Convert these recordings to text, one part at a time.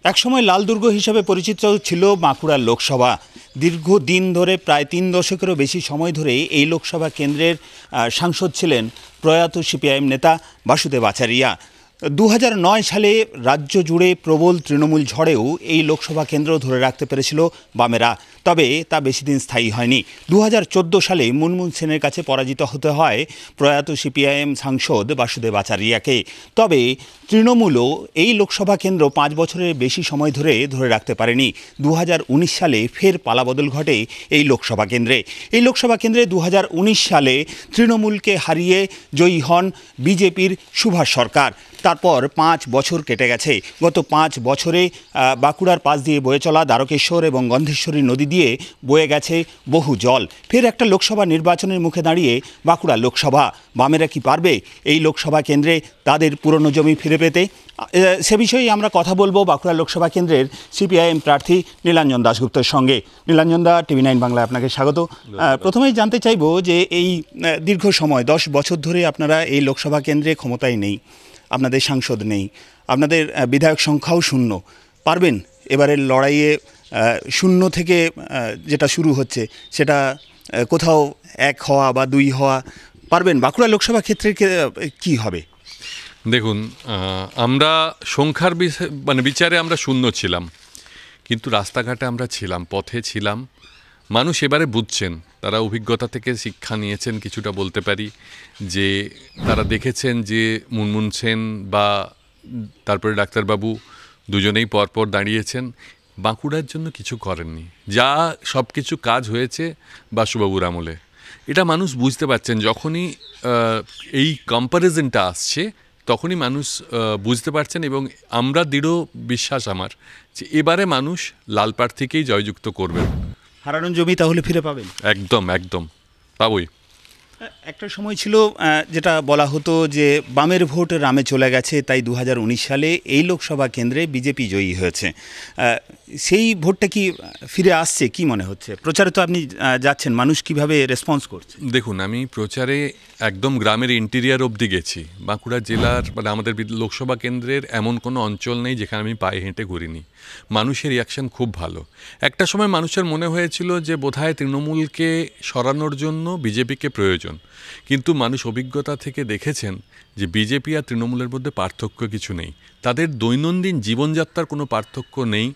একসময় লাল দুর্গ হিসেবে পরিচিত ছিল বাঁকুড়া লোকসভা। দীর্ঘদিন ধরে প্রায় 3 দশকেরও বেশি সময় ধরে এই লোকসভা কেন্দ্রের সাংসদ ছিলেন প্রয়াত সিপিআইএম নেতা বাসুদেব আচারিয়া। 2009 সালে রাজ্য জুড়ে প্রবল তৃণমূল ঝড়েও এই লোকসভা কেন্দ্র ধরে রাখতে পেরেছিল বামেরা, তবে তা বেশি দিন স্থায়ী হয়নি। 2014 সালে মুনমুন সেনের কাছে পরাজিত হতে হয় প্রয়াত সিপিআইএম সাংসদ বাসুদেব আচারিয়াকে। তবে তৃণমূলও এই লোকসভা কেন্দ্র 5 বছরের বেশি সময় ধরে রাখতে পারেনি। 2019 সালে ফের পালাবদল ঘটে এই লোকসভা কেন্দ্রে। এই লোকসভা কেন্দ্রে 2019 সালে তৃণমূলকে হারিয়ে জয়ী হন বিজেপির সুভাষ সরকার। তারপর 5 বছর কেটে গেছে। গত 5 বছরে বাঁকুড়ার পাশ দিয়ে বয়ে চলা দ্বারকেশ্বর এবং গন্ধেশ্বরী নদী দিয়ে বয়ে গেছে বহু জল। ফের একটা লোকসভা নির্বাচনের মুখে দাঁড়িয়ে বাঁকুড়া লোকসভা, বামেরা কি পারবে এই লোকসভা কেন্দ্রে তাদের পুরনো জমি ফিরে পেতে? সে বিষয়ে আমরা কথা বলবো বাঁকুড়া লোকসভা কেন্দ্রের সিপিআইএম প্রার্থী নীলাঞ্জন দাশগুপ্তের সঙ্গে। নীলাঞ্জন দা, TV9 বাংলায় আপনাকে স্বাগত। প্রথমেই জানতে চাইব যে এই দীর্ঘ সময় 10 বছর ধরে আপনারা এই লোকসভা কেন্দ্রে ক্ষমতায় নেই, আপনাদের সাংসদ নেই, আপনাদের বিধায়ক সংখ্যাও শূন্য। পারবেন এবারের লড়াইয়ে শূন্য থেকে যেটা শুরু হচ্ছে সেটা কোথাও 1 হওয়া বা 2 হওয়া পারবেন? বাঁকুড়া লোকসভা ক্ষেত্রে কি হবে? দেখুন, আমরা সংখ্যার বিচারে আমরা শূন্য ছিলাম, কিন্তু রাস্তাঘাটে আমরা ছিলাম, পথে ছিলাম। মানুষ এবারে বুঝছেন, তারা অভিজ্ঞতা থেকে শিক্ষা নিয়েছেন কিছুটা বলতে পারি, যে তারা দেখেছেন যে মুনমুন সেন বা তারপরে ডাক্তারবাবু দুজনেই পরপর দাঁড়িয়েছেন, বাঁকুড়ার জন্য কিছু করেননি। যা সব কিছু কাজ হয়েছে বাসুবাবুর আমলে, এটা মানুষ বুঝতে পারছেন। যখনই এই কম্প্যারিজনটা আসছে তখনই মানুষ বুঝতে পারছেন, এবং আমরা দৃঢ় বিশ্বাস আমার যে এবারে মানুষ লাল প্রার্থীকেই জয়যুক্ত করবেন। হারানোর জমি তাহলে ফিরে পাবেন? একদম একদম পাবই। একটা সময় ছিল যেটা বলা হতো যে বামের ভোট রামে চলে গেছে, তাই 2019 সালে এই লোকসভা কেন্দ্রে বিজেপি জয়ী হয়েছে। সেই ভোটটা কি ফিরে আসছে? কি মনে হচ্ছে? প্রচারে তো আপনি যাচ্ছেন, মানুষ কিভাবে রেসপন্স করছে? দেখুন, আমি প্রচারে একদম গ্রামের ইন্টেরিয়ার অবধি গেছি। বাঁকুড়া জেলার আমাদের লোকসভা কেন্দ্রের এমন কোনো অঞ্চল নেই যেখানে আমি পায়ে হেঁটে ঘুরিনি। মানুষের রিয়াকশান খুব ভালো। একটা সময় মানুষের মনে হয়েছিল যে বোধহয় তৃণমূলকে সরানোর জন্য বিজেপিকে প্রয়োজন, কিন্তু মানুষ অভিজ্ঞতা থেকে দেখেছেন যে বিজেপি আর তৃণমূলের মধ্যে পার্থক্য কিছু নেই, তাদের দৈনন্দিন জীবনযাত্রার কোনো পার্থক্য নেই,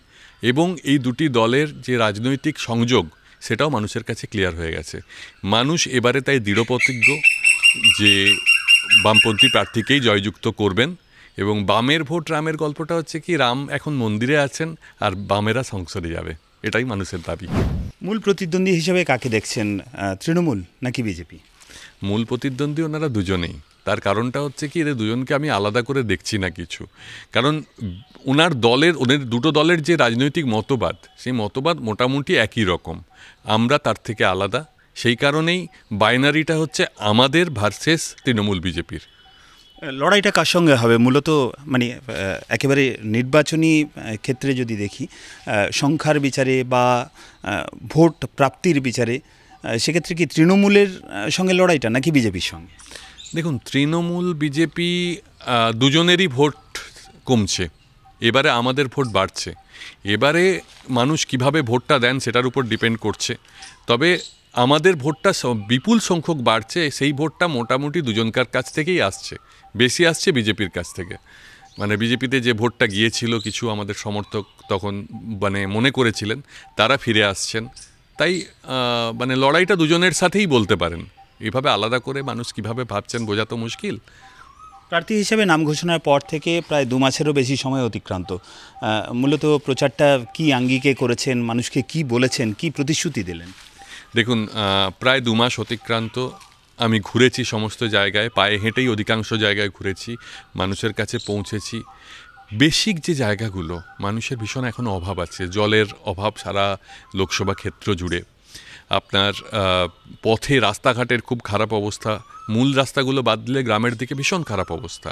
এবং এই দুটি দলের যে রাজনৈতিক সংযোগ সেটাও মানুষের কাছে ক্লিয়ার হয়ে গেছে। মানুষ এবারে তাই দৃঢ়প্রতিজ্ঞ যে বামপন্থী প্রার্থীকেই জয়যুক্ত করবেন, এবং বামের ভোট রামের গল্পটা হচ্ছে কি, রাম এখন মন্দিরে আছেন আর বামেরা সংসদে যাবে, এটাই মানুষের দাবি। মূল প্রতিদ্বন্দ্বী হিসেবে কাকে দেখছেন, তৃণমূল নাকি বিজেপি? মূল প্রতিদ্বন্দ্বী ওনারা দুজনেই। তার কারণটা হচ্ছে কি, এদের দুজনকে আমি আলাদা করে দেখছি না কিছু, কারণ ওনার দুটো দলের যে রাজনৈতিক মতবাদ, সেই মতবাদ মোটামুটি একই রকম, আমরা তার থেকে আলাদা। সেই কারণেই বাইনারিটা হচ্ছে আমাদের ভার্সেস তৃণমূল বিজেপির। লড়াইটা কার সঙ্গে হবে মূলত? মানে একেবারে নির্বাচনী ক্ষেত্রে যদি দেখি, সংখ্যার বিচারে বা ভোট প্রাপ্তির বিচারে, সেক্ষেত্রে কি তৃণমূলের সঙ্গে লড়াইটা নাকি বিজেপির সঙ্গে? দেখুন, তৃণমূল বিজেপি দুজনেরই ভোট কমছে, এবারে আমাদের ভোট বাড়ছে। এবারে মানুষ কিভাবে ভোটটা দেন সেটার উপর ডিপেন্ড করছে, তবে আমাদের ভোটটা বিপুল সংখ্যক বাড়ছে। সেই ভোটটা মোটামুটি দুজনকার কাছ থেকেই আসছে, বেশি আসছে বিজেপির কাছ থেকে। বিজেপিতে যে ভোটটা গিয়েছিল, কিছু আমাদের সমর্থক তখন মনে করেছিলেন, তারা ফিরে আসছেন। তাই লড়াইটা দুজনের সাথেই বলতে পারেন। এভাবে আলাদা করে মানুষ কিভাবে ভাবছেন বোঝা তো মুশকিল। প্রার্থী হিসেবে নাম ঘোষণার পর থেকে প্রায় 2 মাসেরও বেশি সময় অতিক্রান্ত। মূলত প্রচারটা কি আঙ্গিকে করেছেন, মানুষকে কি বলেছেন, কি প্রতিশ্রুতি দিলেন? দেখুন, প্রায় 2 মাস অতিক্রান্ত। আমি ঘুরেছি সমস্ত জায়গায়, পায়ে হেঁটেই অধিকাংশ জায়গায় ঘুরেছি, মানুষের কাছে পৌঁছেছি। বেসিক যে জায়গাগুলো মানুষের ভীষণ এখনও অভাব আছে, জলের অভাব সারা লোকসভা ক্ষেত্র জুড়ে। আপনার পথে রাস্তাঘাটের খুব খারাপ অবস্থা, মূল রাস্তাগুলো বাদ দিলে গ্রামের দিকে ভীষণ খারাপ অবস্থা।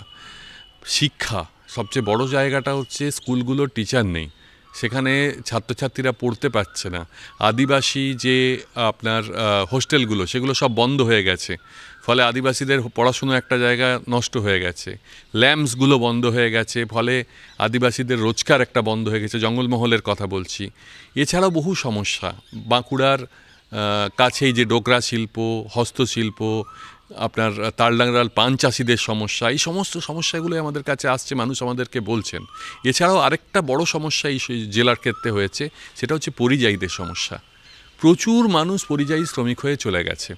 শিক্ষা, সবচেয়ে বড় জায়গাটা হচ্ছে স্কুলগুলোর টিচার নেই, সেখানে ছাত্রছাত্রীরা পড়তে পারছে না। আদিবাসী যে আপনার হোস্টেলগুলো সেগুলো সব বন্ধ হয়ে গেছে, ফলে আদিবাসীদের পড়াশুনো একটা জায়গা নষ্ট হয়ে গেছে। ল্যাম্পসগুলো বন্ধ হয়ে গেছে, ফলে আদিবাসীদের রোজগার একটা বন্ধ হয়ে গেছে, জঙ্গলমহলের কথা বলছি। এছাড়াও বহু সমস্যা বাঁকুড়ার কাছেই যে ডোকরা শিল্প, হস্তশিল্প, আপনার তালডাংরাল পান চাষিদের সমস্যা, এই সমস্ত সমস্যাগুলোই আমাদের কাছে আসছে, মানুষ আমাদেরকে বলছেন। এছাড়াও আরেকটা বড় সমস্যা এই জেলার ক্ষেত্রে হয়েছে, সেটা হচ্ছে পরিযায়ীদের সমস্যা। প্রচুর মানুষ পরিযায়ী শ্রমিক হয়ে চলে গেছে।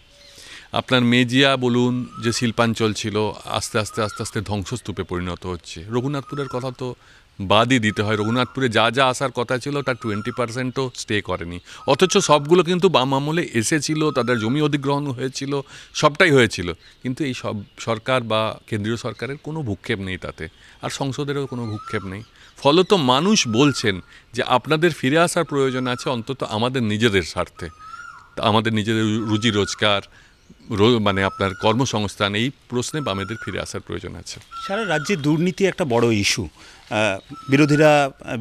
আপনার মেজিয়া বলুন, যে শিল্পাঞ্চল ছিল, আস্তে আস্তে আস্তে আস্তে ধ্বংসস্তূপে পরিণত হচ্ছে। রঘুনাথপুরের কথা তো বাদই দিতে হয়। রঘুনাথপুরে যা যা আসার কথা ছিল তার 20%ও স্টে করেনি, অথচ সবগুলো কিন্তু বাম আমলে এসেছিল, তাদের জমি অধিগ্রহণ হয়েছিল, সবটাই হয়েছিল। কিন্তু এই সব সরকার বা কেন্দ্রীয় সরকারের কোনো ভূক্ষেপ নেই তাতে, আর সংসদেরও কোনো ভূক্ষেপ নেই। ফলত মানুষ বলছেন যে আপনাদের ফিরে আসার প্রয়োজন আছে, অন্তত আমাদের নিজেদের স্বার্থে, আমাদের নিজেদের রুজি রোজগার, মানে আপনার কর্মসংস্থান, এই প্রশ্নে বামেদের ফিরে আসার প্রয়োজন আছে। সারা রাজ্যে দুর্নীতি একটা বড় ইস্যু। বিরোধীরা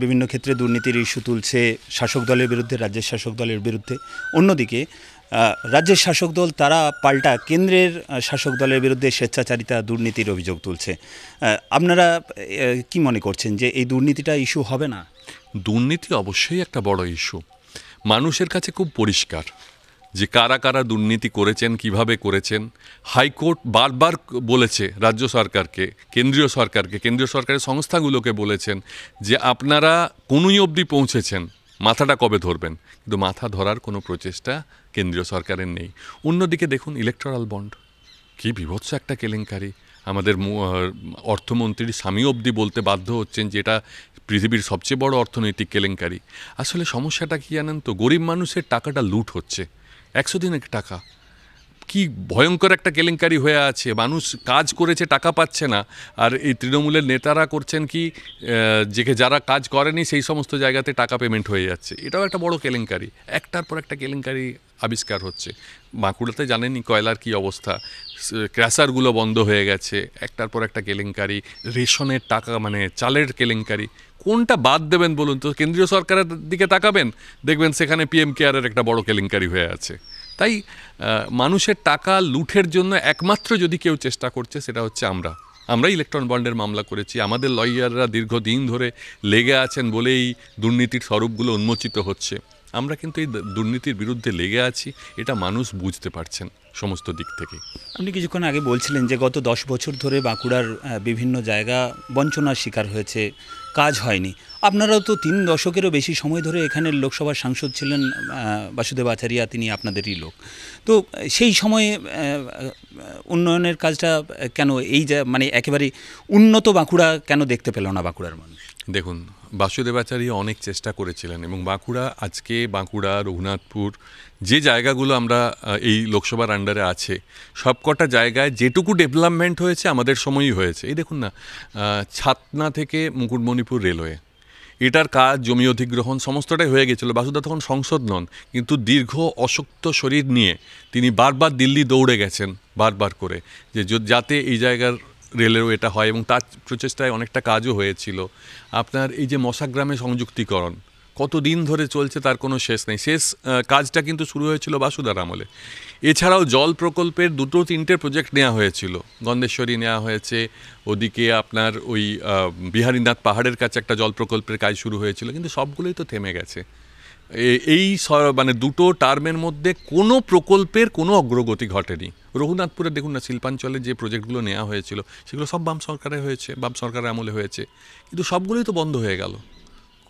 বিভিন্ন ক্ষেত্রে দুর্নীতির ইস্যু তুলছে, শাসক দলের বিরুদ্ধে, রাজ্যের শাসক দলের বিরুদ্ধে। অন্যদিকে রাজ্যের শাসক দল তারা পাল্টা কেন্দ্রের শাসক দলের বিরুদ্ধে স্বেচ্ছাচারিতা, দুর্নীতির অভিযোগ তুলছে। আপনারা কি মনে করছেন যে এই দুর্নীতিটা ইস্যু হবে না? দুর্নীতি অবশ্যই একটা বড় ইস্যু। মানুষের কাছে খুব পরিষ্কার যে কারা কারা দুর্নীতি করেছেন, কিভাবে করেছেন। হাইকোর্ট বারবার বলেছে রাজ্য সরকারকে, কেন্দ্রীয় সরকারকে, কেন্দ্রীয় সরকারের সংস্থাগুলোকে বলেছেন যে আপনারা কোনোই অবধি পৌঁছেছেন, মাথাটা কবে ধরবেন। কিন্তু মাথা ধরার কোনো প্রচেষ্টা কেন্দ্রীয় সরকারের নেই। অন্যদিকে দেখুন ইলেকটোরাল বন্ড, কী বিভৎস একটা কেলেঙ্কারি। আমাদের অর্থমন্ত্রীর স্বামী অবধি বলতে বাধ্য হচ্ছেন যে এটা পৃথিবীর সবচেয়ে বড় অর্থনৈতিক কেলেঙ্কারি। আসলে সমস্যাটা কী জানেন তো, গরিব মানুষের টাকাটা লুট হচ্ছে। 100 দিনের টাকা, কি ভয়ঙ্কর একটা কেলেঙ্কারি হয়ে আছে। মানুষ কাজ করেছে, টাকা পাচ্ছে না, আর এই তৃণমূলের নেতারা করছেন কি, যারা কাজ করেনি সেই সমস্ত জায়গাতে টাকা পেমেন্ট হয়ে যাচ্ছে। এটাও একটা বড় কেলেঙ্কারি। একটার পর একটা কেলেঙ্কারি আবিষ্কার হচ্ছে। বাঁকুড়াতে জানেনই কয়লার কি অবস্থা, ক্র্যাশারগুলো বন্ধ হয়ে গেছে, একটার পর একটা কেলেঙ্কারি। রেশনের টাকা, মানে চালের কেলেঙ্কারি। কোনটা বাদ দেবেন বলুন তো? কেন্দ্রীয় সরকারের দিকে তাকাবেন, দেখবেন সেখানে পিএম কেয়ারের একটা বড় কেলেঙ্কারি হয়ে আছে। তাই মানুষের টাকা লুঠের জন্য একমাত্র যদি কেউ চেষ্টা করছে, সেটা হচ্ছে আমরা ইলেকট্রন বন্ডের মামলা করেছি। আমাদের লয়াররা দীর্ঘদিন ধরে লেগে আছেন বলেই দুর্নীতির স্বরূপগুলো উন্মোচিত হচ্ছে। আমরা কিন্তু এই দুর্নীতির বিরুদ্ধে লেগে আছি, এটা মানুষ বুঝতে পারছেন সমস্ত দিক থেকে। আপনি কিছুক্ষণ আগে বলছিলেন যে গত 10 বছর ধরে বাঁকুড়ার বিভিন্ন জায়গা বঞ্চনার শিকার হয়েছে, কাজ হয়নি। আপনারাও তো 3 দশকেরও বেশি সময় ধরে এখানের লোকসভার সাংসদ ছিলেন, বাসুদেব আচারিয়া, তিনি আপনাদেরই লোক। তো সেই সময়ে উন্নয়নের কাজটা কেন মানে একেবারে উন্নত বাঁকুড়া কেন দেখতে পেল না বাঁকুড়ার মানুষ? দেখুন, বাসুদেবাচার্য অনেক চেষ্টা করেছিলেন, এবং বাঁকুড়া, রঘুনাথপুর, যে জায়গাগুলো আমরা এই লোকসভার আন্ডারে আছে, সবকটা জায়গায় যেটুকু ডেভেলপমেন্ট হয়েছে আমাদের সময়ই হয়েছে। এই দেখুন না, ছাতনা থেকে মুকুটমণিপুর রেলওয়ে, এটার কাজ, জমি অধিগ্রহণ সমস্তটাই হয়ে গেছিলো। বাসুদা তখন সংসদ নন, কিন্তু দীর্ঘ অশক্ত শরীর নিয়ে তিনি বারবার দিল্লি দৌড়ে গেছেন, বারবার করে, যে যাতে এই জায়গার রেলওয়েটা হয়, এবং তার প্রচেষ্টায় অনেকটা কাজও হয়েছিল। আপনার এই যে মশাগ্রামে সংযুক্তিকরণ কতদিন ধরে চলছে তার কোনো শেষ নেই। কাজটা কিন্তু শুরু হয়েছিল বাসুদার আমলে। এছাড়াও জল প্রকল্পের 2-3টে প্রজেক্ট নেওয়া হয়েছিল। গন্ধেশ্বরী নেওয়া হয়েছে, ওদিকে আপনার ওই বিহারীনাথ পাহাড়ের কাছে একটা জল প্রকল্পের কাজ শুরু হয়েছিল, কিন্তু সবগুলোই তো থেমে গেছে। মানে 2 টার্মের মধ্যে কোনো প্রকল্পের কোনো অগ্রগতি ঘটেনি। রঘুনাথপুরে দেখুন না, শিল্পাঞ্চলে যে প্রজেক্টগুলো নেওয়া হয়েছিল সেগুলো সব বাম সরকারে হয়েছে, বাম সরকারের আমলে হয়েছে, কিন্তু সবগুলোই তো বন্ধ হয়ে গেল।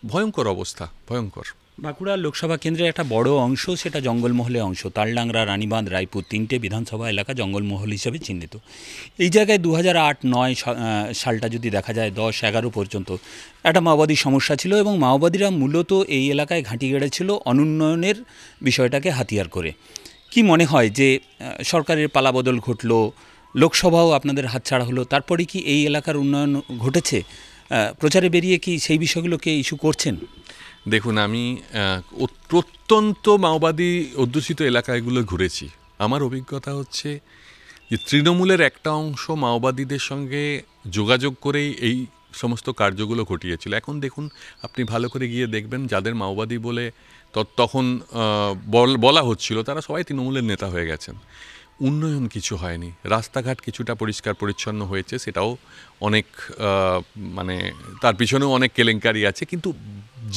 ভয়ঙ্কর অবস্থা, ভয়ঙ্কর। বাঁকুড়া লোকসভা কেন্দ্রের একটা বড় অংশ সেটা জঙ্গলমহলে অংশ। তালডাংরা, রানীবাঁধ, রায়পুর 3টে বিধানসভা এলাকা জঙ্গলমহল হিসেবে চিহ্নিত। এই জায়গায় 2008-9 সালটা যদি দেখা যায়, 10-11 পর্যন্ত একটা মাওবাদী সমস্যা ছিল, এবং মাওবাদীরা মূলত এই এলাকায় ঘাঁটি গেড়েছিল অনুন্নয়নের বিষয়টাকে হাতিয়ার করে। কি মনে হয় যে সরকারের পালাবদল ঘটলো, লোকসভাও আপনাদের হাতছাড়া হলো, তারপরে কি এই এলাকার উন্নয়ন ঘটেছে? প্রচারে বেরিয়ে কি সেই বিষয়গুলোকে ইস্যু করছেন? দেখুন, আমি প্রত্যন্ত মাওবাদী অধ্যুষিত এলাকাগুলো ঘুরেছি। আমার অভিজ্ঞতা হচ্ছে যে তৃণমূলের একটা অংশ মাওবাদীদের সঙ্গে যোগাযোগ করেই এই সমস্ত কার্যগুলো ঘটিয়েছিল। এখন দেখুন, আপনি ভালো করে গিয়ে দেখবেন, যাদের মাওবাদী বলে তখন বলা হচ্ছিল, তারা সবাই তৃণমূলের নেতা হয়ে গেছেন। উন্নয়ন কিছু হয়নি, রাস্তাঘাট কিছুটা পরিষ্কার পরিচ্ছন্ন হয়েছে, সেটাও অনেক মানে তার পিছনেও অনেক কেলেঙ্কারি আছে, কিন্তু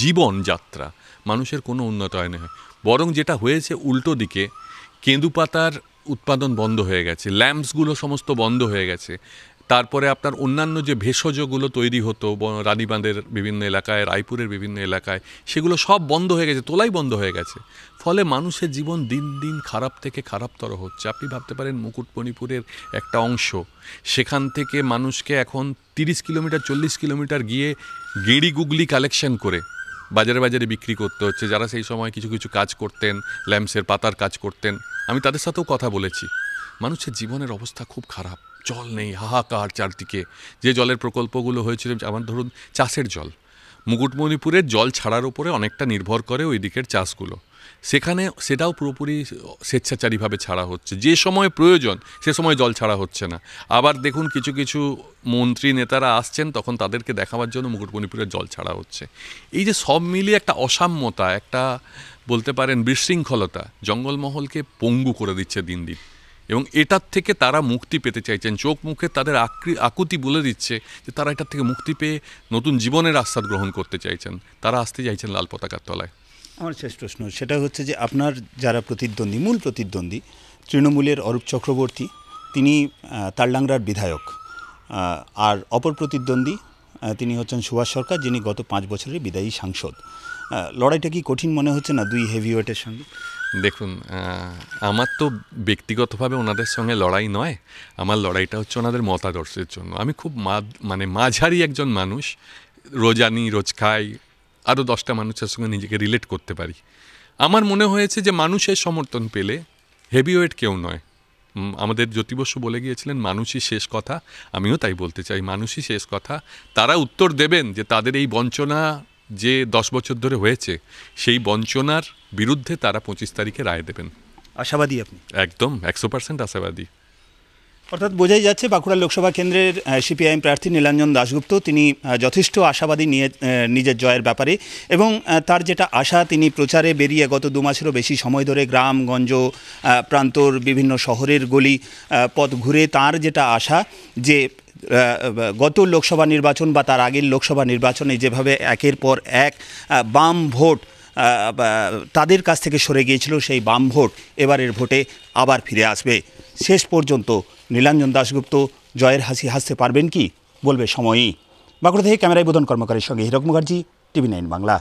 জীবনযাত্রা মানুষের কোনো উন্নত হয় না। বরং যেটা হয়েছে উল্টো দিকে, কেঁদু পাতার উৎপাদন বন্ধ হয়ে গেছে, ল্যাম্পসগুলো সমস্ত বন্ধ হয়ে গেছে। তারপরে আপনার অন্যান্য যে ভেষজগুলো তৈরি হতো রানীবাঁধের বিভিন্ন এলাকায়, রায়পুরের বিভিন্ন এলাকায়, সেগুলো সব বন্ধ হয়ে গেছে, তোলাই বন্ধ হয়ে গেছে। ফলে মানুষের জীবন দিন দিন খারাপ থেকে খারাপতর হচ্ছে। আপনি ভাবতে পারেন মুকুটমণিপুরের একটা অংশ, সেখান থেকে মানুষকে এখন 30 কিলোমিটার 40 কিলোমিটার গিয়ে গেঁড়ি গুগলি কালেকশন করে বাজারে বাজারে বিক্রি করতে হচ্ছে। যারা সেই সময় কিছু কিছু কাজ করতেন, ল্যাম্পসের পাতার কাজ করতেন, আমি তাদের সাথেও কথা বলেছি। মানুষের জীবনের অবস্থা খুব খারাপ, জল নেই, হাহাকার চারদিকে। যে জলের প্রকল্পগুলো হয়েছিল, আমার ধরুন চাষের জল, মুকুটমণিপুরের জল ছাড়ার উপরে অনেকটা নির্ভর করে ওই দিকের চাষগুলো, সেখানে সেটাও পুরোপুরি স্বেচ্ছাচারীভাবে ছাড়া হচ্ছে। যে সময় প্রয়োজন সে সময় জল ছাড়া হচ্ছে না। আবার দেখুন, কিছু কিছু মন্ত্রী নেতারা আসছেন, তখন তাদেরকে দেখাবার জন্য মুকুটমণিপুরের জল ছাড়া হচ্ছে। এই যে সব মিলিয়ে একটা অসাম্যতা, একটা বলতে পারেন বিশৃঙ্খলতা, জঙ্গলমহলকে পঙ্গু করে দিচ্ছে দিন দিন। এবং এটার থেকে তারা মুক্তি পেতে চাইছেন। চোখ মুখে তাদের আকুতি বলে দিচ্ছে যে তারা এটার থেকে মুক্তি পেয়ে নতুন জীবনের আস্বাদ গ্রহণ করতে চাইছেন। তারা আসতে চাইছেন লাল পতাকার তলায়। আমার শেষ প্রশ্ন সেটা হচ্ছে যে আপনার যারা প্রতিদ্বন্দ্বী, মূল প্রতিদ্বন্দ্বী তৃণমূলের অরূপ চক্রবর্তী, তিনি তালডাংরার বিধায়ক, আর অপর প্রতিদ্বন্দ্বী তিনি হচ্ছেন সুভাষ সরকার, যিনি গত 5 বছরের বিদায়ী সাংসদ। লড়াইটা কি কঠিন মনে হচ্ছে না দুই হেভিওয়েটের সঙ্গে? দেখুন, আমার তো ব্যক্তিগতভাবে ওনাদের সঙ্গে লড়াই নয়, আমার লড়াইটা হচ্ছে ওনাদের মতাদর্শের জন্য। আমি খুব মাঝারি একজন মানুষ, রোজ আনি রোজ খাই, আরও 10টা মানুষের সঙ্গে নিজেকে রিলেট করতে পারি। আমার মনে হয়েছে যে মানুষের সমর্থন পেলে হেভিওয়েট কেউ নয়। আমাদের জ্যোতি বসু বলে গিয়েছিলেন, মানুষই শেষ কথা। আমিও তাই বলতে চাই, মানুষই শেষ কথা। তারা উত্তর দেবেন যে তাদের এই বঞ্চনা যে 10 বছর ধরে হয়েছে, সেই বঞ্চনার বিরুদ্ধে তারা 25 তারিখে রায় দেবেন। আশাবাদী আপনি? একদম 100% আশাবাদী। অর্থাৎ বোঝাই যাচ্ছে বাঁকুড়া লোকসভা কেন্দ্রের সিপিআইএম প্রার্থী নীলাঞ্জন দাশগুপ্ত, তিনি যথেষ্ট আশাবাদী নিজের জয়ের ব্যাপারে, এবং তার যেটা আশা, তিনি প্রচারে বেরিয়ে গত 2 মাসেরও বেশি সময় ধরে গ্রামগঞ্জ, প্রান্তর, বিভিন্ন শহরের গলি পথ ঘুরে তার যেটা আশা যে গত লোকসভা নির্বাচন বা তার আগের লোকসভা নির্বাচনে যেভাবে একের পর এক বাম ভোট তাদের কাছ থেকে সরে গিয়েছিল, সেই বাম ভোট এবারের ভোটে আবার ফিরে আসবে। শেষ পর্যন্ত নীলাঞ্জন দাশগুপ্ত জয়ের হাসি হাসতে পারবেন কি, বলবে সময়ই। বাঁকুড়া থেকে ক্যামেরায় বোধন কর্মকারের সঙ্গে হীরক মুখার্জি, TV9 বাংলা।